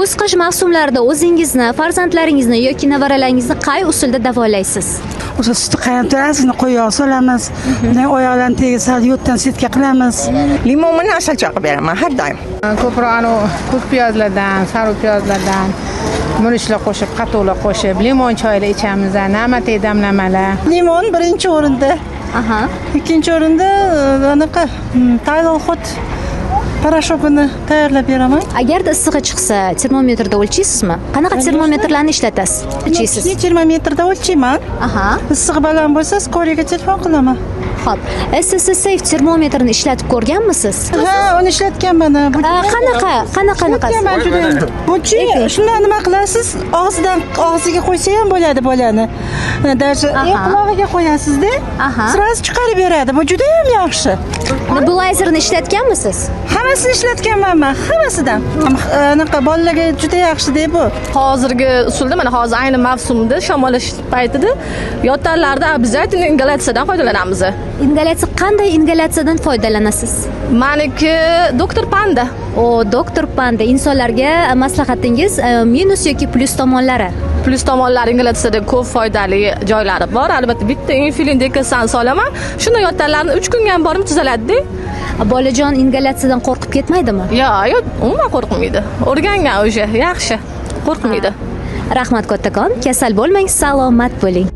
Kuz-qish mavsumlarida o'zingizni, farzandlaringizni yoki nevaralaringizni qay usulda davolaysiz? O'sha sutni qaynatamiz, qo'yib solamiz. Oyoqlarni tegsa, yo'tdan setka qilamiz. Limon bilan asal chaqib beraman har doim. Ko'proq kuz piyozlardan, sariq piyozlardan murishlar qo'shib, qato'lar qo'shib, limon choylar ichamiz, na'matay damlamalar. Limon birinchi o'rinda. Aha. Ikkinchi o'rinda anaqa tayyor hut parashokini tayyorlab beraman. Agarda issig'i chiqsa, termometrda o'lchaysizmi? Qanaqa termometrlarni ishlatasiz? O'lchaysiz? Termometrda o'lchayman. Aha. Issig'i baland bo'lsa, skoriyaga telefon qilaman. Xo'p, SSSF termometrini ishlatib ko'rganmisiz? Ha, uni ishlatganman. Qanaqa? Bu-chi, shundan nima qilasiz? Og'ziga qo'ysa ham bo'ladi bolani. Даже qulog'iga qo'yasiz-da. Sraz chiqarib beradi. Bu juda ham yaxshi. Nebulizerni ishlatganmisiz? Hammasini ishlatganman men, hammasidan. Anaqa bolalarga juda yaxshi-da bu. Hozirgi usulda mana hozir ayni mavsumda shamollash paytida yotanlarda обязательно ingalyatsiyadan foydalanamiz. Ingalyatsiya qanday ingalyatsiyadan foydalanasiz? Meniki doktor Panda. O, doktor Panda, insonlarga maslahatingiz minus yoki plus tomonlari? Plus tomonlari ingalyatsiyada ko'p foydali joylari bor. Albatta bitta insulin dekasan solaman. Shunda yotanlarni 3 kunga ham borib tuzaladi-da. Bolajon ingalyatsiyadan qo'rqib ketmaydimi? Yo'q, umuman qo'rqmaydi. O'rgangan o'sha, yaxshi. Qo'rqmaydi. Rahmat kattakon, kasal bo'lmang, salomat bo'ling.